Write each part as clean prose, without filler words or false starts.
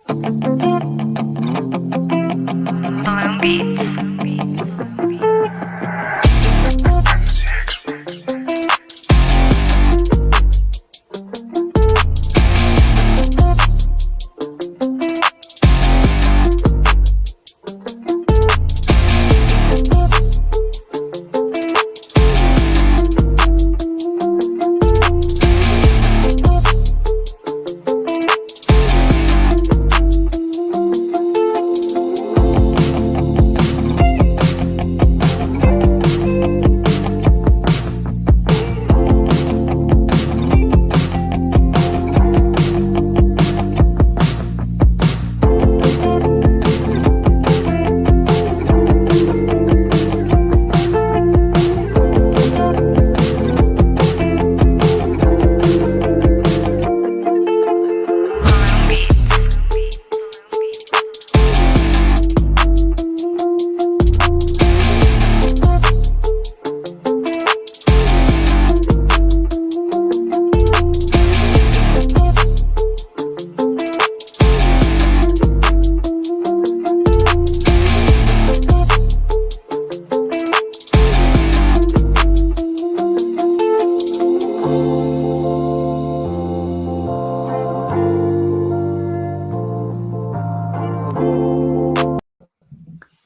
Balloon Beats.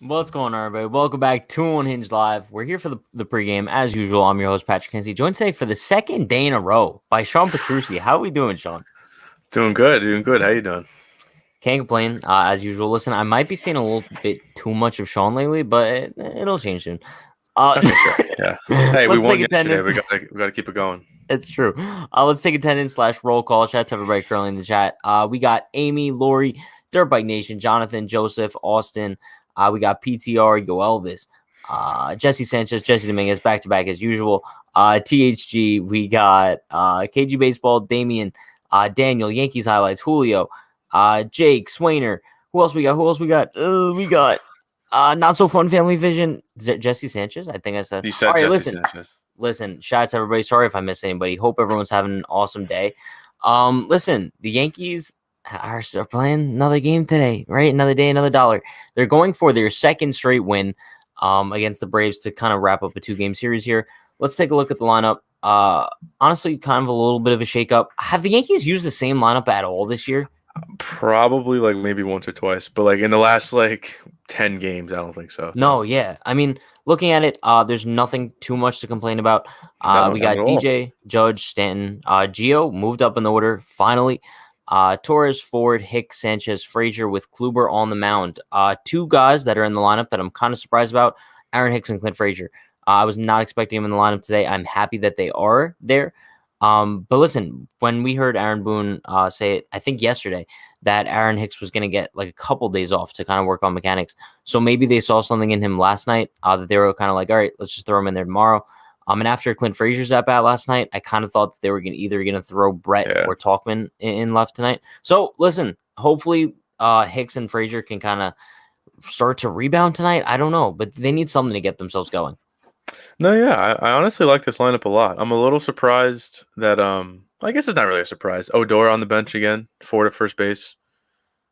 What's going on, everybody? Welcome back to Unhinged Live. We're here for the pregame. As usual, I'm your host, Patrick Kinsey, joined today for the second day in a row by Sean Petrucci. How are we doing, Sean? Doing good. How you doing? Can't complain, as usual. Listen, I might be seeing a little bit too much of Sean lately, but it'll change soon. Yeah. Hey, we won yesterday. We got to keep it going. It's true. Let's take attendance / roll call. Shout out to everybody currently in the chat. We got Amy, Lori, Dirtbike Nation, Jonathan, Joseph, Austin. We got PTR, Yo Elvis, Jesse Sanchez, Jesse Dominguez, back-to-back as usual. THG, we got KG Baseball, Damian, Daniel, Yankees Highlights, Julio, Jake, Swainer. Who else we got? We got Not So Fun Family Vision, Jesse Sanchez, I think I said. You said all right, Jesse Sanchez. Listen, shout out to everybody. Sorry if I missed anybody. Hope everyone's having an awesome day. Listen, the Yankees are playing another game today, right? Another day, another dollar. They're going for their second straight win against the Braves to kind of wrap up a 2-game series here. Let's take a look at the lineup. Honestly, kind of a little bit of a shakeup. Have the Yankees used the same lineup at all this year? Probably like maybe once or twice, but like in the last like 10 games, I don't think so. No, yeah. I mean, looking at it, there's nothing too much to complain about. We got DJ, Judge, Stanton, Gio moved up in the order finally. Torres, Ford, Hicks, Sanchez, Frazier with Kluber on the mound. Two guys that are in the lineup that I'm kind of surprised about, Aaron Hicks and Clint Frazier. I was not expecting them in the lineup today. I'm happy that they are there. But listen, when we heard Aaron Boone say it, I think yesterday, that Aaron Hicks was going to get like a couple days off to kind of work on mechanics. So maybe they saw something in him last night that they were kind of like, all right, let's just throw him in there tomorrow. And after Clint Frazier's at bat last night, I kind of thought that they were either going to throw Brett or Talkman in left tonight. So listen, hopefully Hicks and Frazier can kind of start to rebound tonight. I don't know, but they need something to get themselves going. No, yeah, I honestly like this lineup a lot. I'm a little surprised that I guess it's not really a surprise. Odor on the bench again, Ford at first base.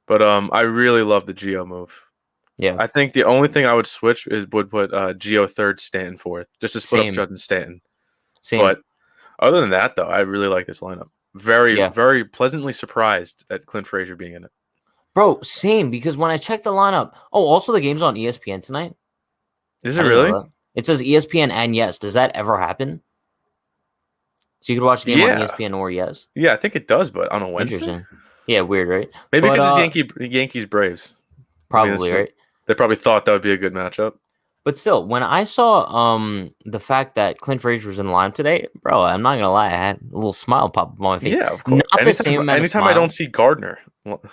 But I really love the Gio move. Yeah, I think the only thing I would switch would put Gio third, Stanton fourth, just to split up Judge and Stanton. Same. But other than that, though, I really like this lineup. Very pleasantly surprised at Clint Frazier being in it. Bro, same, because when I checked the lineup, also the game's on ESPN tonight. Is it really? It says ESPN and Yes. Does that ever happen? So you could watch the game on ESPN or Yes? Yeah, I think it does, but on a Wednesday. Interesting. Yeah, weird, right? Maybe because it's Yankees Braves. Probably, right? They probably thought that would be a good matchup. But still, when I saw the fact that Clint Frazier was in the lineup today, bro, I'm not gonna lie, I had a little smile pop up on my face. Yeah, of course. Anytime I don't see Gardner.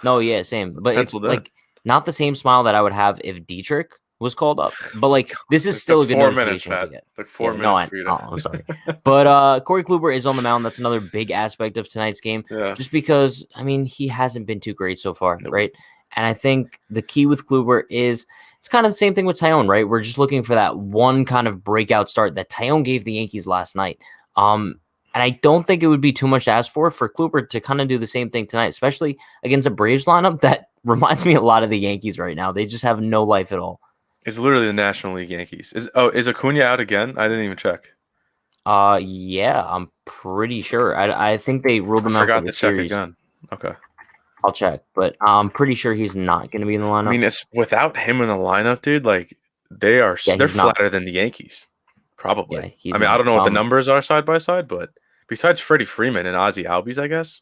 No, yeah, same. But it's like not the same smile that I would have if Dietrich was called up. But like this is still a good notification to get. Like 4 minutes for you to... I'm sorry. But Corey Kluber is on the mound. That's another big aspect of tonight's game. Yeah. Just because, I mean, he hasn't been too great so far, right? And I think the key with Kluber is it's kind of the same thing with Tyone, right? We're just looking for that one kind of breakout start that Tyone gave the Yankees last night. And I don't think it would be too much to ask for Kluber to kind of do the same thing tonight, especially against a Braves lineup that reminds me a lot of the Yankees right now. They just have no life at all. It's literally the National League Yankees. Is Acuna out again? I didn't even check. Yeah, I'm pretty sure. I think they ruled him I out for forgot the to check series. again. Okay. I'll check, but I'm pretty sure he's not going to be in the lineup. I mean, it's without him in the lineup, dude. Like they're he's not. flatter than the Yankees, probably. Yeah, he's I mean, I not. don't know what the numbers are side by side, but besides Freddie Freeman and Ozzie Albies, I guess,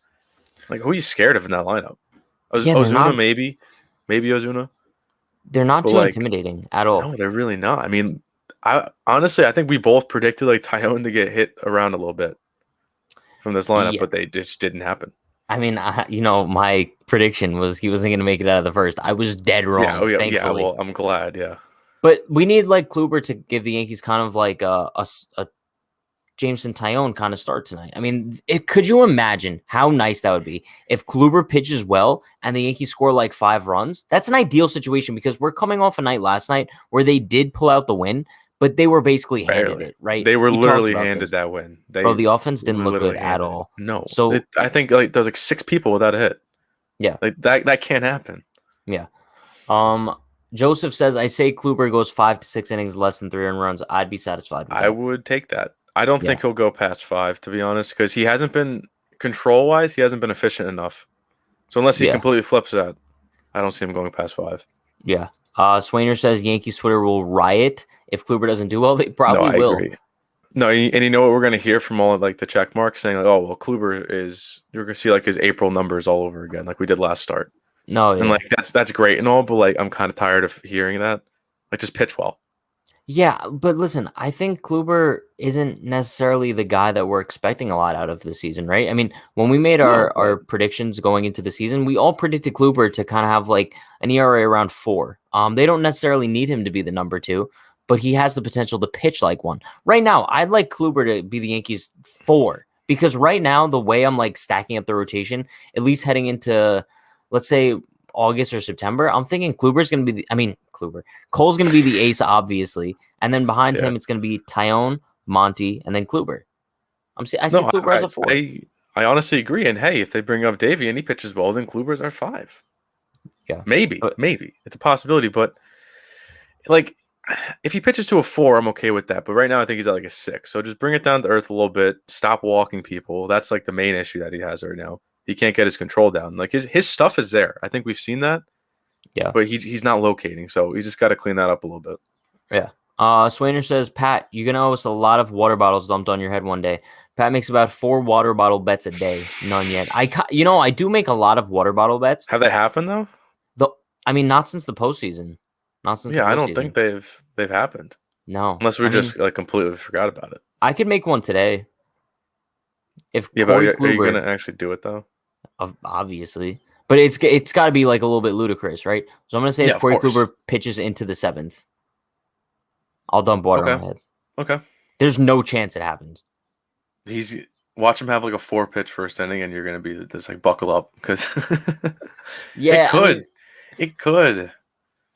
like who are you scared of in that lineup? Ozuna, maybe Ozuna. They're not too intimidating at all. No, they're really not. I mean, I think we both predicted like Tyone to get hit around a little bit from this lineup, but they just didn't happen. I mean, my prediction was he wasn't going to make it out of the first. I was dead wrong. Yeah. Well, I'm glad. Yeah. But we need like Kluber to give the Yankees kind of like a Jameson Tyone kind of start tonight. I mean, could you imagine how nice that would be if Kluber pitches well and the Yankees score like 5 runs? That's an ideal situation because we're coming off a night last night where they did pull out the win, but they were basically handed it, right? They were literally handed that win. Bro, the offense didn't look good at all. No. So I think like there's like 6 people without a hit. Yeah. Like that can't happen. Yeah. Joseph says, I say Kluber goes 5 to 6 innings, less than 3 earned runs. I'd be satisfied with that. I would take that. I don't think he'll go past 5, to be honest, because he hasn't been control-wise, he hasn't been efficient enough. So unless he completely flips that, I don't see him going past 5. Yeah. Swainer says Yankees Twitter will riot if Kluber doesn't do well. They probably will. Agree. No, and you know what we're going to hear from all of like the check marks saying like, oh, well, Kluber is, you're going to see like his April numbers all over again, like we did last start. No, and like that's great and all, but like I'm kind of tired of hearing that. Like just pitch well. Yeah, but listen, I think Kluber isn't necessarily the guy that we're expecting a lot out of the season, right? I mean, when we made our predictions going into the season, we all predicted Kluber to kind of have like an ERA around 4. They don't necessarily need him to be the number 2, but he has the potential to pitch like one. Right now, I'd like Kluber to be the Yankees 4 because right now, the way I'm like stacking up the rotation, at least heading into, let's say, August or September, I'm thinking Kluber's going to be Cole's going to be the ace, obviously. And then behind him, it's going to be Tyone, Monty, and then Kluber. I see Kluber as a 4. I honestly agree. And hey, if they bring up Davey and he pitches well, then Kluber's our 5. Yeah. Maybe. It's a possibility. But like, if he pitches to a 4, I'm okay with that. But right now, I think he's at like a 6. So just bring it down to earth a little bit. Stop walking people. That's like the main issue that he has right now. He can't get his control down. Like his stuff is there. I think we've seen that. Yeah. But he's not locating. So he just got to clean that up a little bit. Yeah. Swainer says, Pat, you're going to owe us a lot of water bottles dumped on your head one day. Pat makes about 4 water bottle bets a day. None yet. I do make a lot of water bottle bets. Have they happened though? Not since the postseason. I don't think they've happened. No. Unless we just like completely forgot about it. I could make one today. But are you going to actually do it though? Obviously. But it's got to be like a little bit ludicrous, right? So I'm going to say if Corey Kluber pitches into the 7th, I'll dump water on my head. Okay. There's no chance it happens. Watch him have like a 4-pitch first inning, and you're going to be just like buckle up because it could.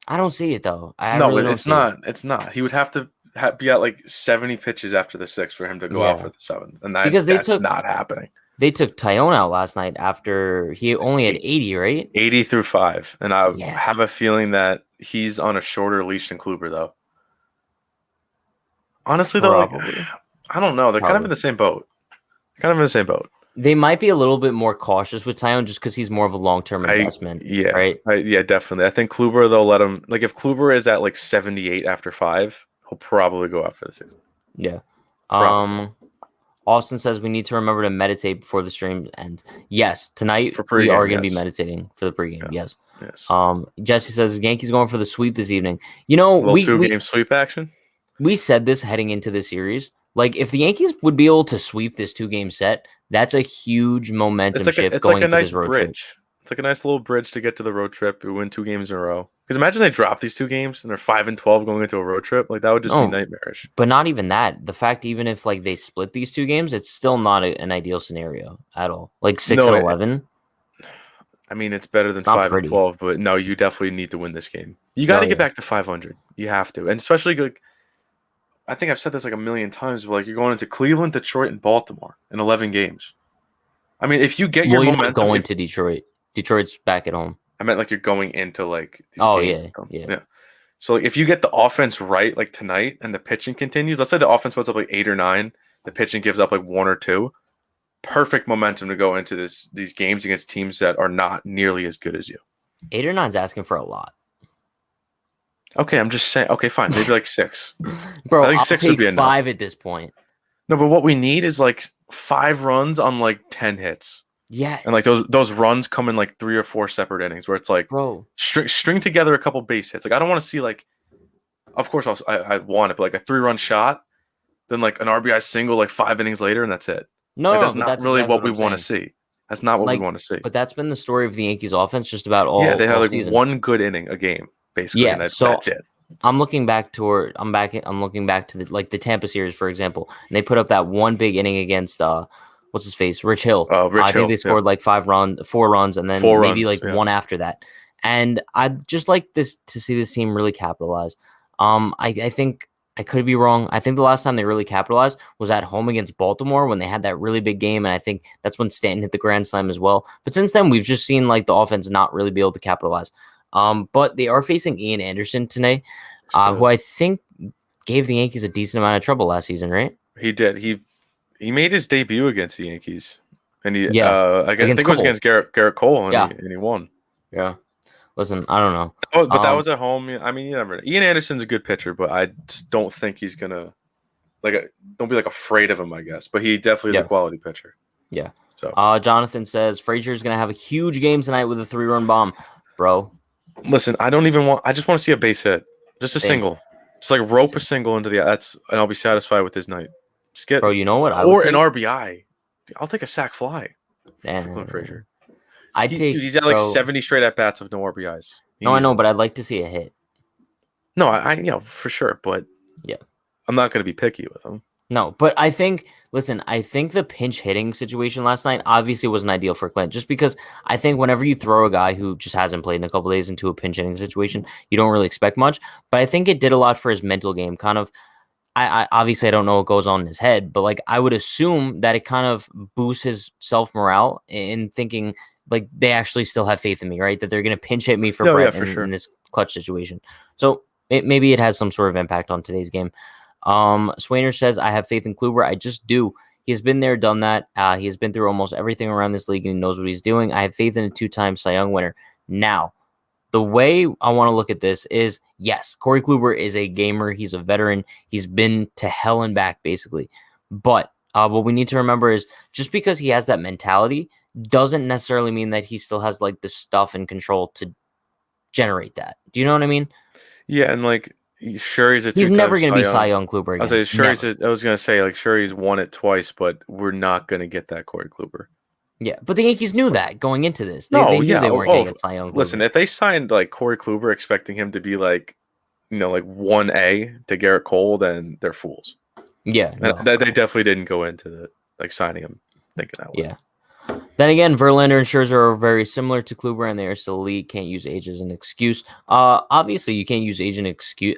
I don't see it though. It's not. It's not. He would have to be at like 70 pitches after the 6th for him to go out for the 7th, and that's not happening. They took Tyone out last night after he only had 80, right? 80 through 5, and I have a feeling that he's on a shorter leash than Kluber though. Honestly, though, I don't know. They're kind of in the same boat. They might be a little bit more cautious with Tyone just because he's more of a long-term investment. Right? Definitely. I think Kluber, they'll let him. Like, if Kluber is at like 78 after 5, he'll probably go out for the 6th. Yeah. Austin says we need to remember to meditate before the stream ends. Yes, tonight we are going to be meditating for the pregame. Yeah. Yes. Jesse says Yankees going for the sweep this evening. You know, two-game sweep action. We said this heading into this series. Like, if the Yankees would be able to sweep this 2-game set, that's a huge momentum shift going into this road trip. It's like a nice little bridge to get to the road trip. We win 2 games in a row. Because imagine they drop these 2 games and they're 5-12 going into a road trip. Like, that would just be nightmarish. But not even that. The fact, even if like they split these 2 games, it's still not an ideal scenario at all. Like 6-11. I mean, it's better than 5-12, but no, you definitely need to win this game. You got to get back to 500. You have to, and especially like. I think I've said this like a million times, but like you're going into Cleveland, Detroit, and Baltimore in 11 games. I mean, if you get your momentum, going to Detroit, Detroit's back at home. I meant like you're going into like these Oh games. yeah. Yeah. So like, if you get the offense right, like tonight, and the pitching continues, let's say the offense puts up like 8 or 9, the pitching gives up like 1 or 2. Perfect momentum to go into these games against teams that are not nearly as good as you. 8 or 9's asking for a lot. Okay, I'm just saying. Okay, fine, maybe like 6. Bro, I think I'll 6 take would be enough. 5 at this point. No, but what we need is like 5 runs on like 10 hits. Yes. And like those runs come in like 3 or 4 separate innings where it's like bro, string together a couple base hits. Like I don't want to see like, of course I want it, but like a 3-run shot, then like an RBI single like 5 innings later, and that's it. No, like, no, that's but not that's really exactly what we want to see. That's not what we want to see. But that's been the story of the Yankees offense just about all. Yeah, they have like season. 1 good inning a game basically. Yeah, and so that's it. I'm looking back to the Tampa series, for example, and they put up that 1 big inning against what's his face, Rich Hill. I think they scored like 4 runs, and then maybe like 1 after that. And I'd just like this to see this team really capitalize. I think I could be wrong. I think the last time they really capitalized was at home against Baltimore when they had that really big game, and I think that's when Stanton hit the grand slam as well. But since then, we've just seen like the offense not really be able to capitalize. But they are facing Ian Anderson today, who I think gave the Yankees a decent amount of trouble last season, right? He did. He made his debut against the Yankees, and I think it was against Garrett Cole, and he won. Yeah. Listen, I don't know. But that was at home. I mean, you never know. Ian Anderson's a good pitcher, but I just don't think he's gonna don't be like afraid of him, I guess. But he definitely is a quality pitcher. Yeah. So Jonathan says Frazier's gonna have a huge game tonight with a 3-run bomb, bro. Listen, I just want to see a base hit, just a single, just like rope a single into and I'll be satisfied with his night. Just get, bro. You know what? Or an RBI. I'll take a sack fly. And Frazier. He's at like 70 straight at bats of no RBIs. I know, but I'd like to see a hit. No, I for sure, but yeah, I'm not going to be picky with him. No, but I think the pinch hitting situation last night obviously wasn't ideal for Clint, just because I think whenever you throw a guy who just hasn't played in a couple days into a pinch hitting situation, you don't really expect much. But I think it did a lot for his mental game. Kind of, I obviously I don't know what goes on in his head, but like I would assume that it kind of boosts his self morale in thinking like they actually still have faith in me, right? That they're going to pinch hit me for Brett in this clutch situation. So maybe it has some sort of impact on today's game. Swainer says, I have faith in Kluber. I just do. He has been there, done that. He has been through almost everything around this league and he knows what he's doing. I have faith in a 2-time Cy Young winner. Now, the way I want to look at this is, yes, Corey Kluber is a gamer. He's a veteran. He's been to hell and back, basically. But what we need to remember is just because he has that mentality doesn't necessarily mean that he still has like the stuff and control to generate that. Do you know what I mean? Yeah, and like sure he's never going to be Cy Young Kluber again. I was going to say like sure he's won it twice, but we're not going to get that Corey Kluber. Yeah, but the Yankees knew that going into this. They knew they weren't going to get Cy Young Kluber. Listen, if they signed like Corey Kluber expecting him to be like, like 1A to Garrett Cole, then they're fools. Yeah, they definitely didn't go into signing him thinking that way. Yeah. Then again, Verlander and Scherzer are very similar to Kluber, and they are still elite. Can't use age as an excuse. Obviously, you can't use age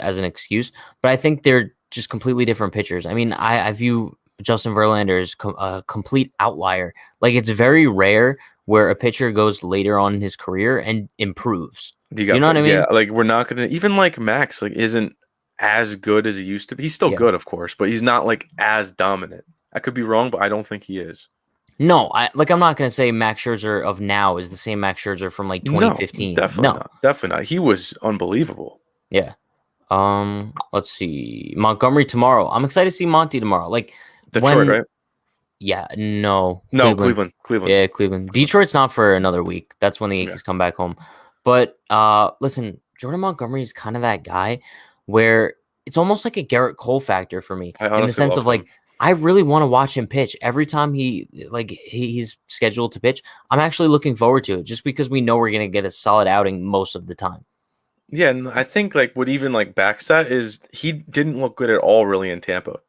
as an excuse, but I think they're just completely different pitchers. I mean, I view Justin Verlander as a complete outlier. Like, it's very rare where a pitcher goes later on in his career and improves. You know what I mean? Yeah, like we're not gonna even like Max isn't as good as he used to be. He's still good, of course, but he's not like as dominant. I could be wrong, but I don't think he is. No, I'm not going to say Max Scherzer of now is the same Max Scherzer from like 2015. No, definitely not. He was unbelievable. Yeah. Let's see. Montgomery tomorrow. I'm excited to see Monty tomorrow. Like Detroit, right? Yeah, no. Cleveland. Yeah, Cleveland. Detroit's not for another week. That's when the Yankees come back home. But listen, Jordan Montgomery is kind of that guy where it's almost like a Garrett Cole factor for me in the sense of like I really want to watch him pitch every time he's scheduled to pitch. I'm actually looking forward to it just because we know we're going to get a solid outing most of the time. Yeah, and I think like what even like backs that is he didn't look good at all really in Tampa,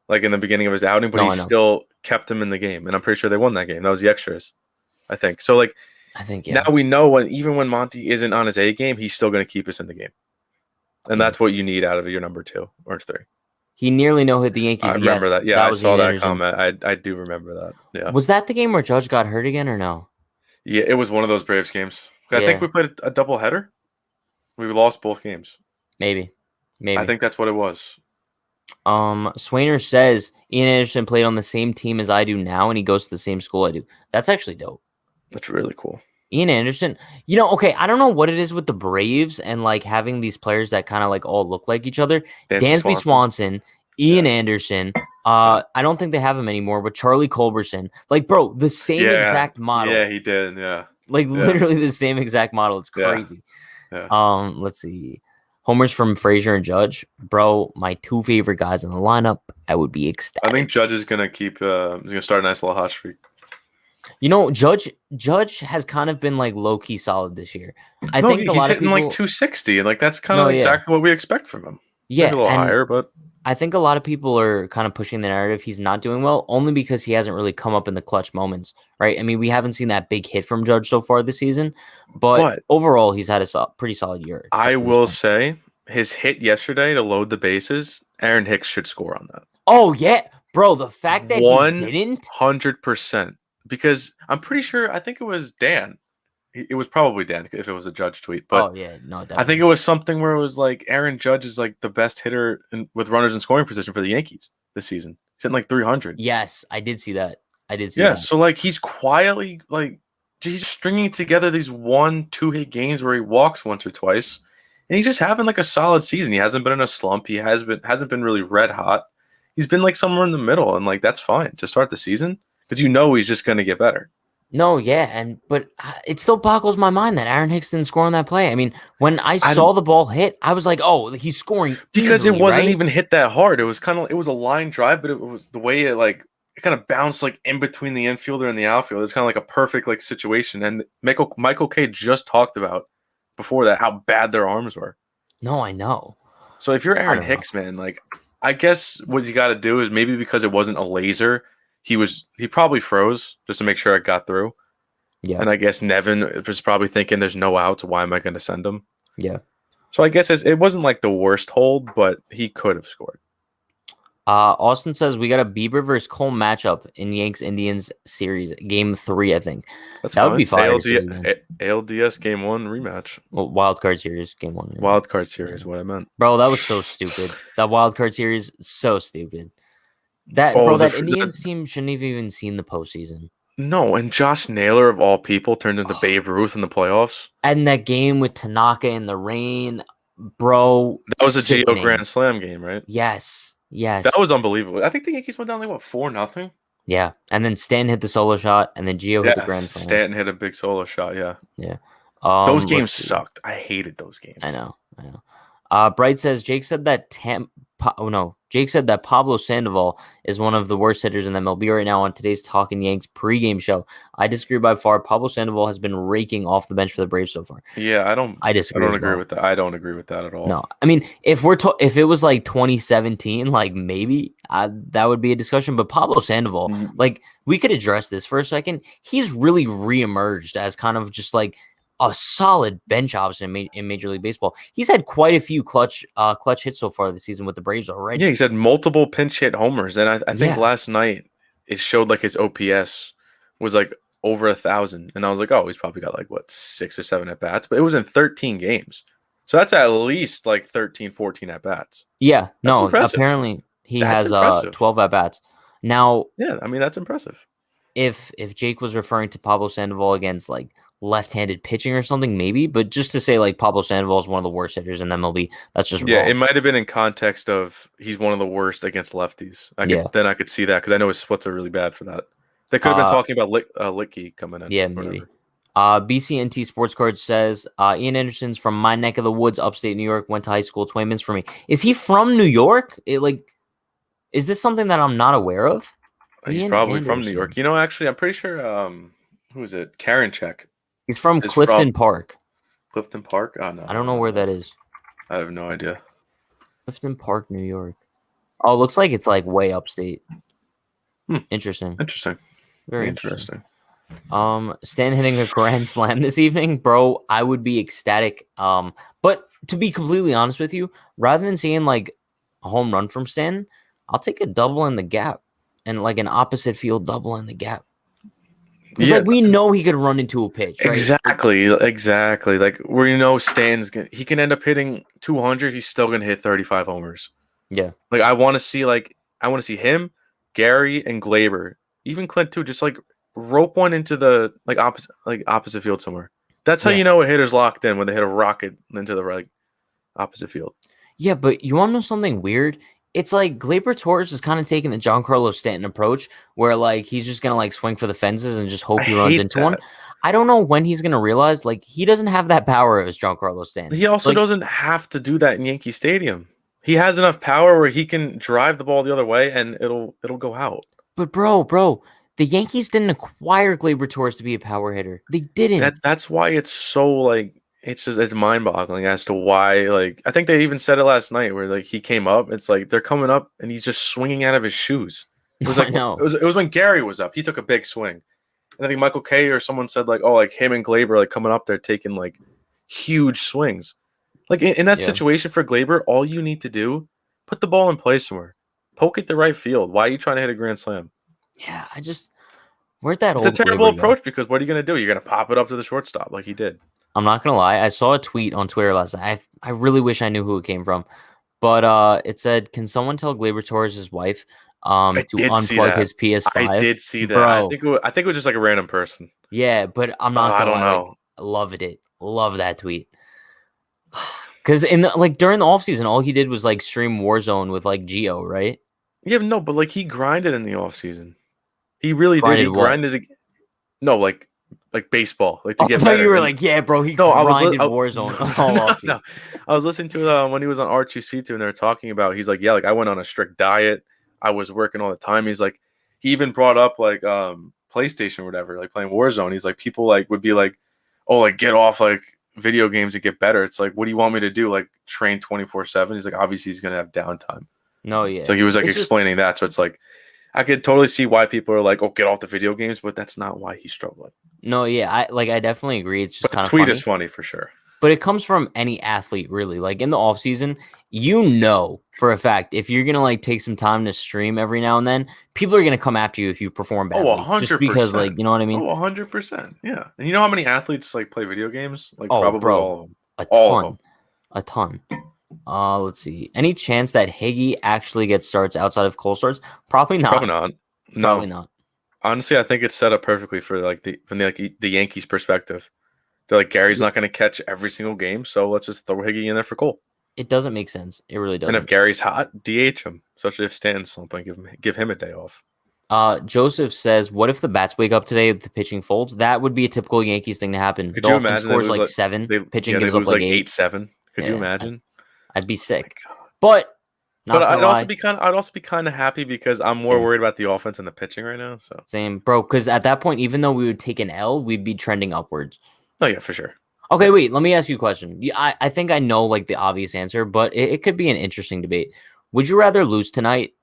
like in the beginning of his outing, but he still kept him in the game, and I'm pretty sure they won that game. That was the extras, I think. So like, I think now we know even when Monty isn't on his A game, he's still going to keep us in the game, and that's what you need out of your number 2 or 3. He nearly no-hit the Yankees. I remember that. Yeah, I saw that comment. I do remember that. Yeah. Was that the game where Judge got hurt again or no? Yeah, it was one of those Braves games. I think we played a doubleheader. We lost both games. Maybe. I think that's what it was. Swainer says Ian Anderson played on the same team as I do now, and he goes to the same school I do. That's actually dope. That's really cool. Ian Anderson, okay, I don't know what it is with the Braves and like having these players that kind of like all look like each other. Dansby Swanson, Ian Anderson. I don't think they have him anymore, but Charlie Culberson. Like, bro, the same exact model. Yeah, he did. Yeah. Like literally the same exact model. It's crazy. Yeah. Let's see. Homers from Frazier and Judge. Bro, my two favorite guys in the lineup. I would be ecstatic. I think Judge is gonna keep he's gonna start a nice little hot streak. Judge has kind of been like low key solid this year. I think he's hitting like 260, and like that's kind of exactly what we expect from him. Yeah, maybe a little higher, but I think a lot of people are kind of pushing the narrative he's not doing well, only because he hasn't really come up in the clutch moments, right? I mean, we haven't seen that big hit from Judge so far this season, but overall, he's had a pretty solid year. I will say his hit yesterday to load the bases, Aaron Hicks should score on that. Oh yeah, bro, the fact that he didn't 100%. Because I'm pretty sure, I think it was Dan. It was probably Dan if it was a Judge tweet. But definitely. I think it was something where it was like Aaron Judge is like the best hitter with runners in scoring position for the Yankees this season. He's hitting like 300. Yes, I did see that. Yeah, so like he's quietly like he's stringing together these 1-2 hit games where he walks once or twice, and he's just having like a solid season. He hasn't been in a slump. He hasn't been really red hot. He's been like somewhere in the middle, and like that's fine to start the season. Because he's just going to get better. No, yeah, but it still boggles my mind that Aaron Hicks didn't score on that play. I mean, when I saw the ball hit, I was like, "Oh, he's scoring." Because easily, it wasn't right? even hit that hard. It was a line drive, but it was the way it kind of bounced like in between the infielder and the outfield. It's kind of like a perfect like situation. And Michael K just talked about before that how bad their arms were. No, I know. So if you're Aaron Hicks, man, like I guess what you got to do is maybe because it wasn't a laser. He probably froze just to make sure it got through. Yeah. And I guess Nevin was probably thinking there's no outs. Why am I going to send him? Yeah. So I guess it wasn't like the worst hold, but he could have scored. Austin says we got a Bieber versus Cole matchup in Yanks Indians series, game 3, I think. That would be fire. ALDS game 1 rematch. Well, wild card series game 1. Rematch. Wild card series, what I meant. Bro, that was so stupid. That wild card series, so stupid. That Indians team shouldn't have even seen the postseason. No, and Josh Naylor of all people turned into Babe Ruth in the playoffs. And that game with Tanaka in the rain, bro. That was a Gio Grand Slam game, right? Yes. That was unbelievable. I think the Yankees went down like 4-0. Yeah, and then Stanton hit the solo shot, and then Gio hit the grand slam. Stanton hit a big solo shot. Yeah. Those games sucked. I hated those games. I know. Bright says Jake said that Jake said that Pablo Sandoval is one of the worst hitters in the MLB right now on today's Talking Yanks pregame show. I disagree by far. Pablo Sandoval has been raking off the bench for the Braves so far. Yeah, I disagree. I don't agree with that. I don't agree with that at all. No, I mean if it was like 2017, like maybe that would be a discussion. But Pablo Sandoval, like we could address this for a second. He's really reemerged as kind of just like a solid bench option in Major League Baseball. He's had quite a few clutch hits so far this season with the Braves already. Yeah, he's had multiple pinch hit homers, and I think last night it showed like his OPS was like over 1,000, and I was like, oh, he's probably got like 6 or 7 at bats, but it was in 13 games, so that's at least like 13, 14 at bats. Yeah, no, apparently he has 12 at bats. Now, yeah, I mean that's impressive. If Jake was referring to Pablo Sandoval against like left-handed pitching or something, maybe, but just to say like Pablo Sandoval is one of the worst hitters in MLB, that's just wrong. It might have been in context of he's one of the worst against lefties. Then I could see that because I know his splits are really bad for that. They could have been talking about Licky coming in. Yeah, maybe. BCNT Sports Card says Ian Anderson's from my neck of the woods, upstate New York. Went to high school 20 minutes from me. Is he from New York? Is this something that I'm not aware of? He's probably from New York. Actually, I'm pretty sure. Who is it? Karinchak. He's from Clifton Park. Clifton Park? Oh, no. I don't know where that is. I have no idea. Clifton Park, New York. Oh, it looks like it's like way upstate. Interesting. Very interesting. Stan hitting a grand slam this evening, bro. I would be ecstatic. But to be completely honest with you, rather than seeing like a home run from Stan, I'll take a double in the gap and like an opposite field double in the gap. Because like we know he could run into a pitch, right? Exactly. Like where Stan's he can end up hitting 200. He's still gonna hit 35 homers. Yeah. Like I want to see him, Gary, and Gleyber, even Clint too. Just like rope one into the opposite field somewhere. That's how you know a hitter's locked in when they hit a rocket into the opposite field. Yeah, but you want to know something weird? It's like Gleyber Torres is kind of taking the Giancarlo Stanton approach, where like he's just gonna like swing for the fences and just hope he runs into one. I don't know when he's gonna realize like he doesn't have that power as Giancarlo Stanton. He also doesn't have to do that in Yankee Stadium. He has enough power where he can drive the ball the other way and it'll go out. But bro, the Yankees didn't acquire Gleyber Torres to be a power hitter. They didn't. That's why it's so like it's mind-boggling as to why I think they even said it last night where he came up. It's like they're coming up and he's just swinging out of his shoes. It was like it was when Gary was up. He took a big swing. And I think Michael Kay or someone said him and Gleyber coming up there taking huge swings. Like in that situation for Gleyber, all you need to do, put the ball in play somewhere. Poke it the right field. Why are you trying to hit a grand slam? Yeah, where'd that old It's a terrible approach because what are you going to do? You're going to pop it up to the shortstop like he did. I'm not going to lie. I saw a tweet on Twitter last night. I really wish I knew who it came from. But it said, can someone tell Gleyber Torres' wife to unplug his PS5? I did see that. Bro. I think it was just a random person. Yeah, but I'm not going to lie. I don't know. Loved it. Love that tweet. Because during the offseason, all he did was stream Warzone with Gio, right? Yeah, no, but he grinded in the offseason. He really did. He grinded. No, like baseball, to get better. You were yeah, bro. He grinded Warzone. No, I was listening to when he was on R2C2 and they were talking about. He's like, I went on a strict diet. I was working all the time. He's like, he even brought up PlayStation or whatever, playing Warzone. He's like, people would be like, oh, get off video games to get better. It's like, what do you want me to do? Train 24/7? He's like, obviously he's gonna have downtime. No, yeah. So he was explaining that. So it's I could totally see why people are like, oh, get off the video games, but that's not why he's struggling. No, yeah, I definitely agree. It's just kind of funny. The tweet is funny for sure. But it comes from any athlete, really. In the off season, for a fact, if you're gonna take some time to stream every now and then, people are gonna come after you if you perform badly. Oh, 100%. Just because, you know what I mean? Oh, 100%. Yeah. And you know how many athletes play video games? Probably all of them. A ton. Let's see. Any chance that Higgy actually gets starts outside of Cole starts? Probably not. Probably not. No. Probably not. Honestly, I think it's set up perfectly for from the Yankees' perspective. They're Gary's not going to catch every single game, so let's just throw Higgy in there for Cole. It doesn't make sense. It really doesn't. And if Gary's hot, DH him. Especially if Stanton's slumping, give him a day off. Joseph says, "What if the bats wake up today with the pitching folds? That would be a typical Yankees thing to happen. Could the you offense imagine scores 7, pitching gives up 8-7. Could you imagine? I'd be sick. But I'd also be kind of happy because I'm more worried about the offense and the pitching right now. So same, bro. Because at that point, even though we would take an L, we'd be trending upwards. Oh yeah, for sure. Okay, wait. Let me ask you a question. I think I know the obvious answer, but it could be an interesting debate. Would you rather lose tonight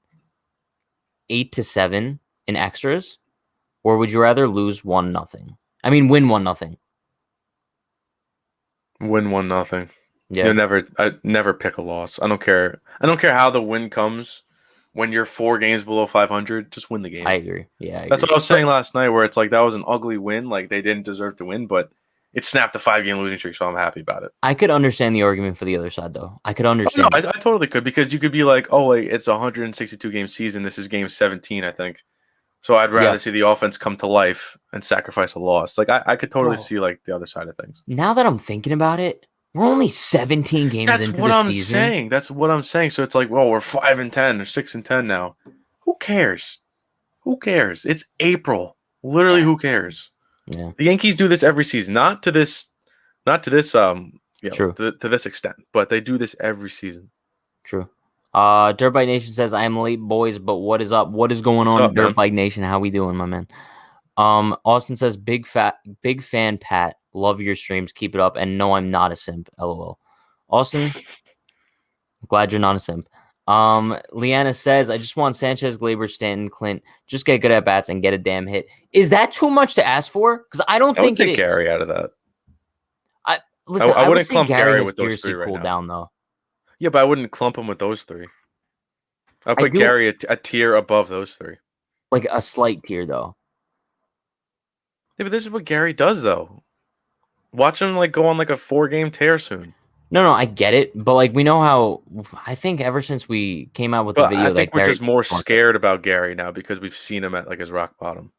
8-7 in extras, or would you rather lose 1-0? I mean, win 1-0. Win 1-0. Yeah. I never pick a loss. I don't care. I don't care how the win comes. When you're 4 games below 500, just win the game. I agree. Yeah, that's what I was saying last night. Where it's that was an ugly win. They didn't deserve to win, but it snapped the 5-game losing streak, so I'm happy about it. I could understand the argument for the other side, though. I could understand. No, I totally could because you could be like, oh, it's a 162 game season. This is game 17, I think. So I'd rather see the offense come to life and sacrifice a loss. I could totally see the other side of things. Now that I'm thinking about it. We're only 17 games into the season. That's what I'm saying. That's what I'm saying. So it's we're 5-10 or 6-10 now. Who cares? Who cares? It's April. Literally, who cares? Yeah. The Yankees do this every season. Not to this True. to this extent, but they do this every season. True. Dirtbike Nation says, I am late, boys, but what is up? What is going on, Dirtbike Nation? How we doing, my man? Austin says, big fan, Pat. Love your streams. Keep it up. And no, I'm not a simp. LOL. Austin, glad you're not a simp. Leanna says, I just want Sanchez, Gleyber, Stanton, Clint. Just get good at bats and get a damn hit. Is that too much to ask for? Because I don't think it is. Gary out of that. I wouldn't clump Gary with those 3 right now. Down, though. Yeah, but I wouldn't clump him with those 3. I'd put Gary a tier above those 3. A slight tier, though. Yeah, but this is what Gary does, though. Watch him like go on like a 4-game tear soon. No, I get it, but like we know how. I think ever since we came out with the But I video think that we're Gary just more marked it. scared about Gary now because we've seen him at like his rock bottom.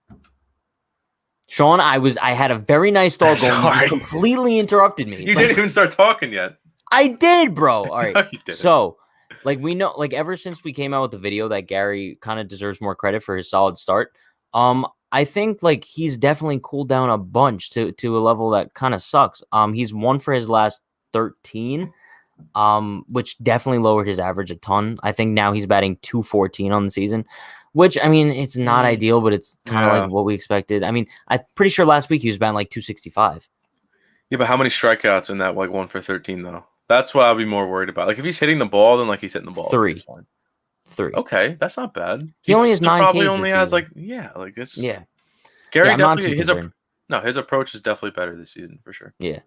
Sean, I had a very nice thought going. You just Sorry. completely interrupted me. You didn't even start talking yet. I did, bro. All right. No, you didn't. So, like we know, like ever since we came out with the video that Gary kind of deserves more credit for his solid start. I think like he's definitely cooled down a bunch to a level that kind of sucks. He's won for his last 13, which definitely lowered his average a ton. I think now he's batting 214 on the season, which I mean it's not ideal, but it's kind of like what we expected. I mean, I'm pretty sure last week he was batting like 265. Yeah, but how many strikeouts in that like 1 for 13 though? That's what I'll be more worried about. Like if he's hitting the ball, then like he's hitting the ball. 3. It's fine. 3. Okay, that's not bad. He only has 9 probably Ks only this has season. like like this. Yeah. Gary Yeah, I'm not too definitely concerned. his approach is definitely better this season for sure. Yeah.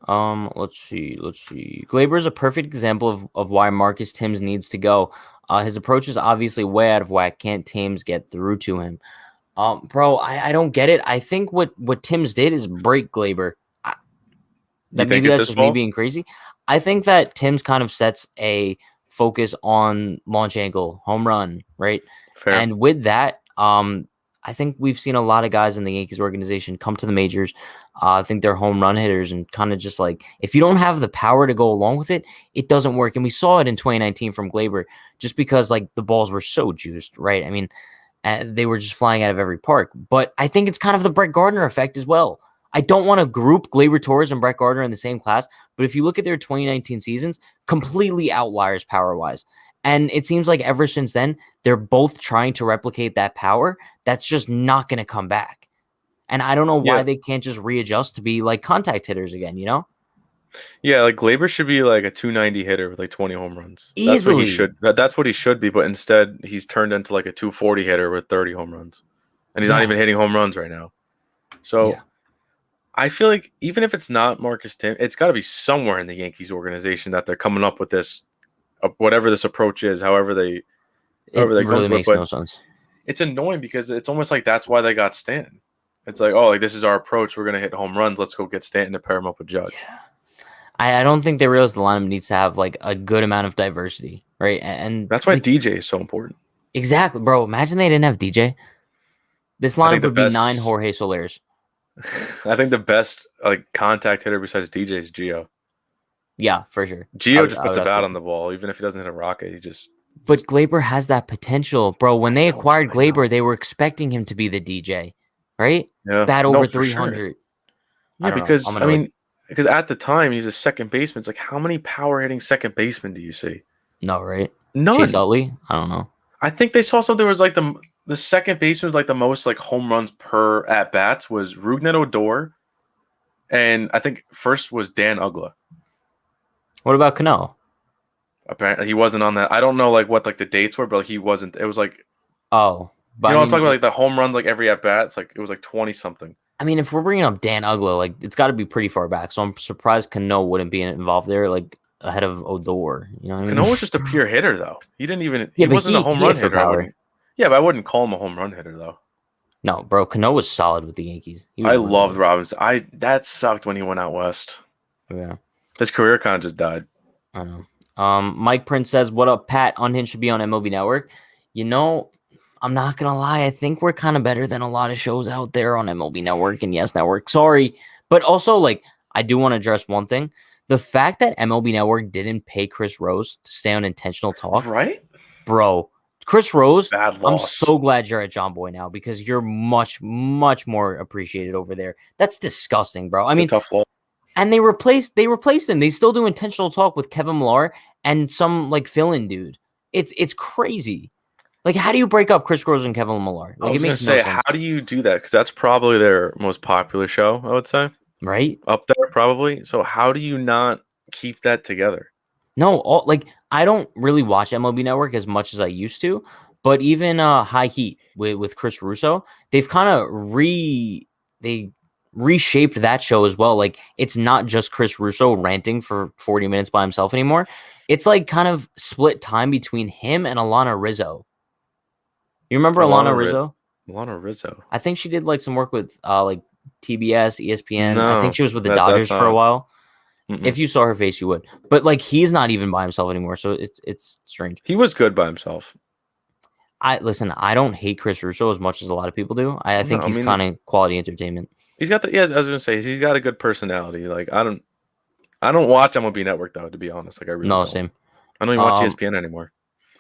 Let's see. Gleyber is a perfect example of why Marcus Thames needs to go. His approach is obviously way out of whack. Can't Thames get through to him? Bro, I don't get it. I think what Thames did is break Gleyber. Maybe that's just me being crazy. I think that Thames kind of sets a focus on launch angle, home run, right? Fair. And with that, I think we've seen a lot of guys in the Yankees organization come to the majors. I think they're home run hitters and kind of just like, if you don't have the power to go along with it, it doesn't work. And we saw it in 2019 from Gleyber just because like the balls were so juiced, right? I mean, they were just flying out of every park. But I think it's kind of the Brett Gardner effect as well. I don't want to group Gleyber Torres and Brett Gardner in the same class, but if you look at their 2019 seasons, completely outliers power-wise. And it seems like ever since then, they're both trying to replicate that power. That's just not going to come back. And I don't know why they can't just readjust to be like contact hitters again, you know? Yeah, like Gleyber should be like a 290 hitter with like 20 home runs. Easily. That's what he should be, but instead he's turned into like a 240 hitter with 30 home runs. And he's not even hitting home runs right now. So I feel like even if it's not Marcus Thames, it's got to be somewhere in the Yankees organization that they're coming up with this, whatever this approach is, however they really makes no sense. It's annoying because it's almost like that's why they got Stanton. It's like, oh, like this is our approach. We're gonna hit home runs. Let's go get Stanton to pair him up with Judge. Yeah. I don't think they realize the lineup needs to have like a good amount of diversity, right? And that's why like, DJ is so important. Exactly, bro. Imagine they didn't have DJ. This lineup would be 9 Jorge Solers. I think the best like contact hitter besides DJ is Gio. Yeah, for sure. Gio just puts a bat on the ball, even if he doesn't hit a rocket. He just. But Gleyber has that potential, bro. When they acquired Gleyber, they were expecting him to be the DJ, right? Yeah, bat over 300. Sure. Yeah, because I mean, because at the time he's a second baseman. It's like how many power hitting second basemen do you see? No, right? None. Chase Utley? I don't know. I think they saw something was like the second baseman was like the most like home runs per at bats was Rougned Odor, and I think first was Dan Uggla. What about Cano? Apparently he wasn't on that. I don't know like what like the dates were, but like, he wasn't. It was like but you know, I'm talking about like the home runs like every at bat. It's like it was like 20 something. I mean, if we're bringing up Dan Uggla, like it's got to be pretty far back. So I'm surprised Cano wouldn't be involved there, like ahead of Odor. You know, what I mean? Cano was just a pure hitter though. He didn't even. He wasn't a home run hitter. Yeah, but I wouldn't call him a home run hitter though. No, bro, Cano was solid with the Yankees. I loved Robinson. That sucked when he went out west. Yeah, his career kind of just died. I know. Mike Prince says, "What up, Pat? Unhinged should be on MLB Network." You know, I'm not gonna lie. I think we're kind of better than a lot of shows out there on MLB Network and Yes Network. Sorry, but also like I do want to address one thing: the fact that MLB Network didn't pay Chris Rose to stay on Intentional Talk, right, bro? Chris Rose, bad loss. I'm so glad you're at John Boy now because you're much, much more appreciated over there. That's disgusting, bro. I mean, tough loss. And they replaced him. They still do Intentional Talk with Kevin Millar and some like fill-in dude. It's crazy. Like, how do you break up Chris Rose and Kevin Millar? Like, it makes no sense. How do you do that? Because that's probably their most popular show, I would say. Right? Up there, probably. So how do you not keep that together? No, I don't really watch MLB Network as much as I used to, but even High Heat with Chris Russo, they've kind of reshaped that show as well. Like, it's not just Chris Russo ranting for 40 minutes by himself anymore. It's like kind of split time between him and Alana Rizzo. You remember Alana Rizzo? Alana Rizzo. I think she did like some work with like TBS, ESPN. I think No, she was with the that's Dodgers for a not. while. Mm-mm. If you saw her face, you would. But like, he's not even by himself anymore, so it's strange. He was good by himself. I don't hate Chris Russo as much as a lot of people do. I No, think I he's mean kind of quality entertainment. he's got the. Yeah, I was gonna say he's got a good personality. Like I don't watch MLB Network though. To be honest, like I really No, don't. same. I don't even watch ESPN anymore.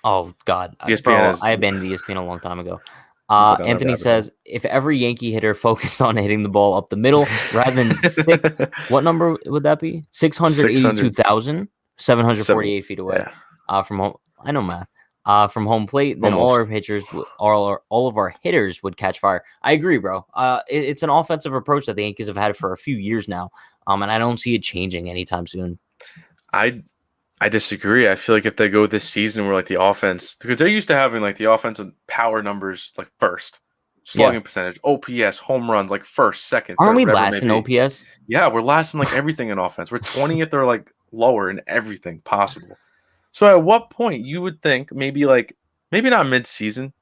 Oh God, ESPN bro, is I abandoned ESPN a long time ago. go down that Anthony rabbit hole. says if every Yankee hitter focused on hitting the ball up the middle rather than six, what number would that be? 600. 682,748 feet away from home. I know math. From home plate, then all Almost. our pitchers, all of our hitters would catch fire. I agree, bro. It's an offensive approach that the Yankees have had for a few years now, and I don't see it changing anytime soon. I disagree. I feel like if they go this season where like the offense, because they're used to having like the offensive power numbers like first, slugging percentage, OPS, home runs like first, second, Aren't third, we whatever last it may in be. OPS? Yeah, we're last in like everything in offense. We're 20th or like lower in everything possible. So at what point you would think maybe not mid-season,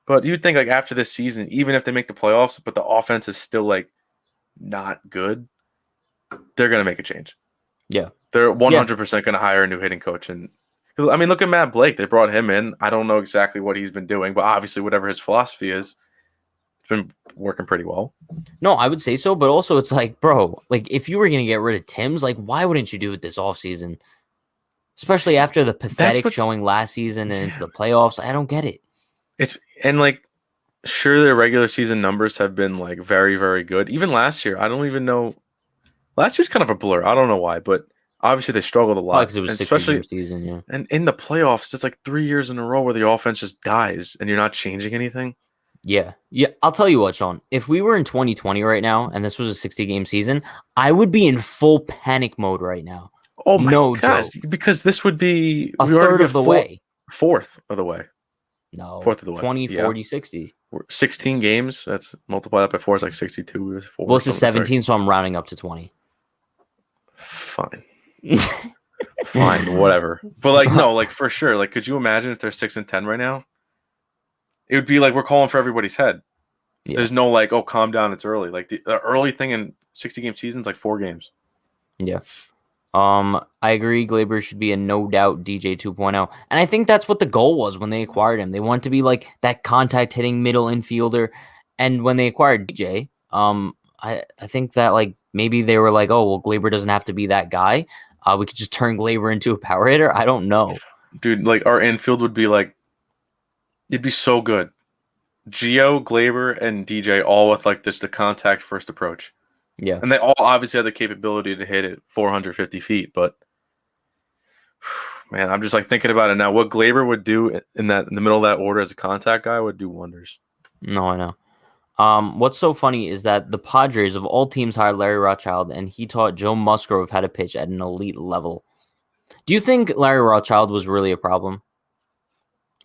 but you'd think like after this season, even if they make the playoffs, but the offense is still like not good, they're gonna make a change. Yeah. They're 100% going to hire a new hitting coach. And I mean, look at Matt Blake. They brought him in. I don't know exactly what he's been doing, but obviously whatever his philosophy is, it's been working pretty well. No, I would say so, but also it's like, bro, like if you were going to get rid of Tim's, like why wouldn't you do it this offseason? Especially after the pathetic showing last season and into the playoffs. I don't get it. Sure, their regular season numbers have been like very, very good. Even last year, I don't even know. Last year's kind of a blur. I don't know why, but obviously they struggled a lot. Because it was 60-game season, yeah. And in the playoffs, it's like 3 years in a row where the offense just dies and you're not changing anything. Yeah. I'll tell you what, Sean. If we were in 2020 right now and this was a 60-game season, I would be in full panic mode right now. Oh my gosh, because this would be a third of the way. Fourth of the way. No. Fourth of the way. 20, 40, 60. 16 games. That's multiply that by 4. It's like 62. Well, it's 17, so I'm rounding up to 20. Fine. Fine, whatever. But like, no, like for sure. Like, could you imagine if they're 6-10 right now? It would be like we're calling for everybody's head. Yeah. There's no like, oh, calm down, it's early. Like the early thing in 60-game seasons, like 4 games. Yeah. I agree. Gleyber should be a no doubt DJ 2.0, and I think that's what the goal was when they acquired him. They want to be like that contact hitting middle infielder, and when they acquired DJ, I think that like maybe they were like, oh well, Gleyber doesn't have to be that guy. We could just turn Gleyber into a power hitter. I don't know, dude. Like our infield would be like, it'd be so good. Gio, Gleyber, and DJ all with like just the contact first approach. Yeah, and they all obviously have the capability to hit it 450 feet. But man, I'm just like thinking about it now. What Gleyber would do in the middle of that order as a contact guy would do wonders. No, I know. What's so funny is that the Padres of all teams hired Larry Rothschild, and he taught Joe Musgrove how to pitch at an elite level. Do you think Larry Rothschild was really a problem?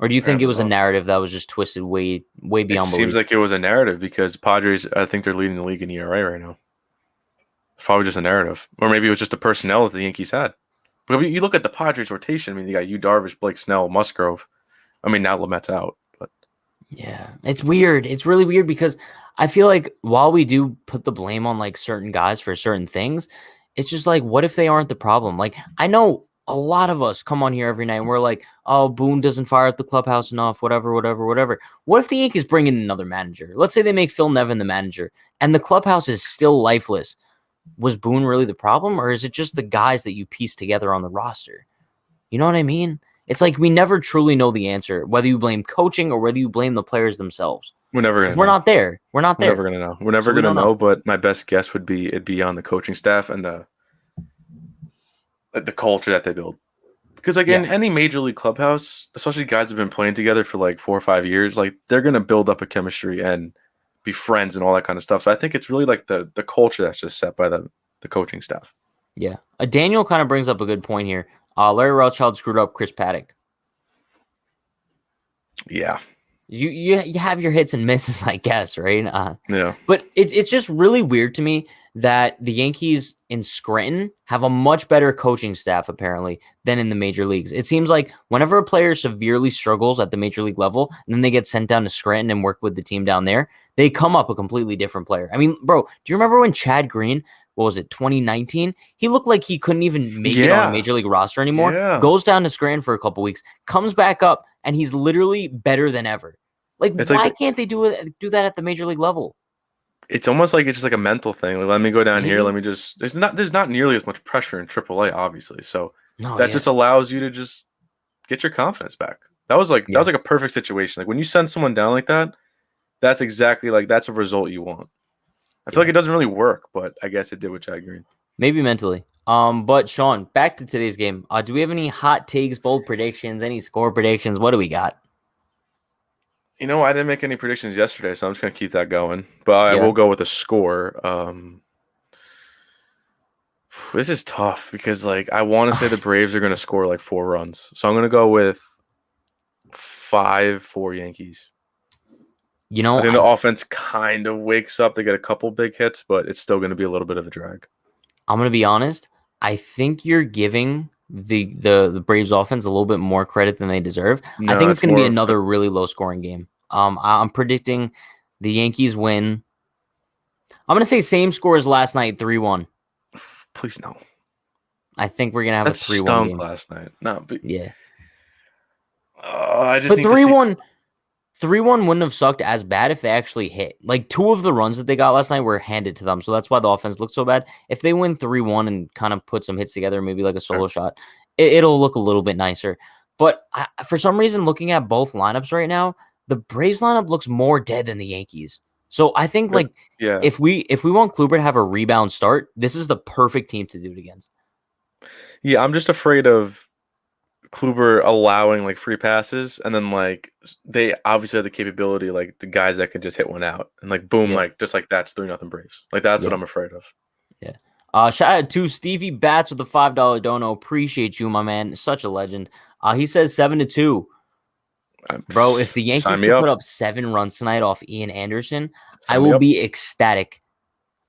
Or do you think it was a narrative that was just twisted way beyond belief? It seems like it was a narrative because Padres, I think they're leading the league in ERA right now. It's probably just a narrative. Or maybe it was just the personnel that the Yankees had. But you look at the Padres rotation, I mean, you got Yu Darvish, Blake Snell, Musgrove. I mean, now Lamet's out. But yeah, it's weird. It's really weird because I feel like while we do put the blame on like certain guys for certain things, it's just like, what if they aren't the problem? Like, I know a lot of us come on here every night and we're like, oh, Boone doesn't fire at the clubhouse enough, whatever. What if the Yankees bring in another manager? Let's say they make Phil Nevin the manager and the clubhouse is still lifeless. Was Boone really the problem, or is it just the guys that you piece together on the roster? You know what I mean? It's like we never truly know the answer, whether you blame coaching or whether you blame the players themselves. We're never gonna know. We're not there. We're never gonna know. We're never gonna know. But my best guess would be it'd be on the coaching staff and the culture that they build. Because like in any major league clubhouse, especially guys have been playing together for like 4 or 5 years, like they're gonna build up a chemistry and be friends and all that kind of stuff. So I think it's really like the culture that's just set by the coaching staff. Yeah. Daniel kind of brings up a good point here. Larry Rothschild screwed up Chris Paddock. Yeah. You have your hits and misses, I guess, right? Yeah. But it's just really weird to me that the Yankees in Scranton have a much better coaching staff, apparently, than in the major leagues. It seems like whenever a player severely struggles at the major league level, and then they get sent down to Scranton and work with the team down there, they come up a completely different player. I mean, bro, do you remember when Chad Green, what was it, 2019? He looked like he couldn't even make it on a major league roster anymore. Yeah. Goes down to Scranton for a couple weeks, comes back up, and he's literally better than ever. Like, why can't they do that at the major league level? It's almost like it's just like a mental thing. Like, let me go down here. Let me just. There's not nearly as much pressure in AAA, obviously. So that just allows you to just get your confidence back. That was like a perfect situation. Like when you send someone down like that, that's exactly that's a result you want. I feel like it doesn't really work, but I guess it did with Chad Green. Maybe mentally. But Sean, back to today's game. Do we have any hot takes, bold predictions, any score predictions? What do we got? I didn't make any predictions yesterday, so I'm just going to keep that going. But I will go with a score. This is tough because, I want to say the Braves are going to score 4 runs. So I'm going to go with 5-4 Yankees. I think the offense kind of wakes up. They get a couple big hits, but it's still going to be a little bit of a drag. I'm going to be honest. I think you're giving the Braves offense a little bit more credit than they deserve. No, I think it's going to be another really low scoring game. I'm predicting the Yankees win. I'm going to say same score as last night, 3-1. Please no. I think we're going to have a 3-1 game. Last night. No, but yeah. I just but 3-1 wouldn't have sucked as bad if they actually hit. 2 of the runs that they got last night were handed to them, so that's why the offense looked so bad. If they win 3-1 and kind of put some hits together, maybe like a solo shot, it'll look a little bit nicer. But for some reason, looking at both lineups right now, the Braves lineup looks more dead than the Yankees. So I think if we want Kluber to have a rebound start, this is the perfect team to do it against. Yeah, I'm just afraid of Kluber allowing free passes, and then they obviously have the capability, the guys that can just hit one out and boom, just like that's 3-0 Braves. That's what I'm afraid of. Yeah. Shout out to Stevie Bats with the $5 dono. Appreciate you, my man. Such a legend. He says 7-2. Bro, if the Yankees can put up 7 runs tonight off Ian Anderson, I will be ecstatic.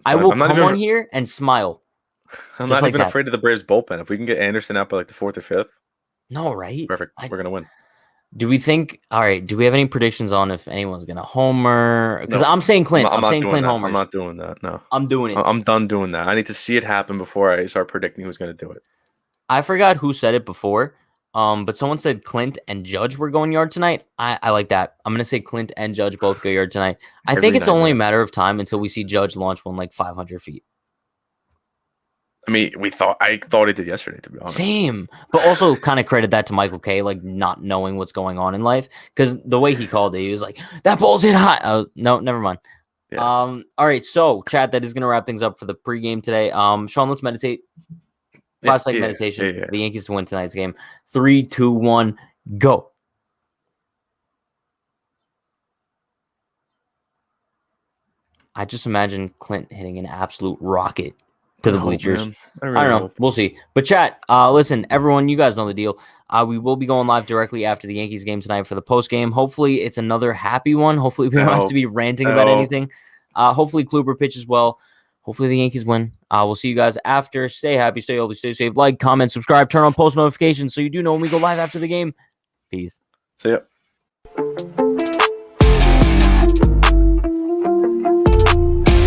I will come on here and smile. I'm not even afraid of the Braves bullpen. If we can get Anderson out by the 4th or 5th. No, right? Perfect. We're going to win. Do we have any predictions on if anyone's going to homer? Because I'm saying Clint. I'm saying Clint homers. I'm not doing that. No. I'm doing it. I'm done doing that. I need to see it happen before I start predicting who's going to do it. I forgot who said it before, but someone said Clint and Judge were going yard tonight. I like that. I'm going to say Clint and Judge both go yard tonight. I think it's only a matter of time until we see Judge launch one 500 feet. I mean, I thought he did yesterday, to be honest. Same, but also kind of credit that to Michael K, not knowing what's going on in life, because the way he called it, he was like, "That ball's hit high." No, never mind. Yeah. All right, so chat, that is going to wrap things up for the pregame today. Sean, let's meditate. 5-second meditation. Yeah. The Yankees to win tonight's game. 3, 2, 1, go. I just imagine Clint hitting an absolute rocket to the bleachers. I don't know. We'll see. But chat, listen, everyone, you guys know the deal. We will be going live directly after the Yankees game tonight for the post game. Hopefully it's another happy one. Hopefully we don't have to be ranting about anything. Hopefully Kluber pitches well. Hopefully the Yankees win. We'll see you guys after. Stay happy, stay healthy, stay safe. Like, comment, subscribe, turn on post notifications so you do know when we go live after the game. Peace. See ya.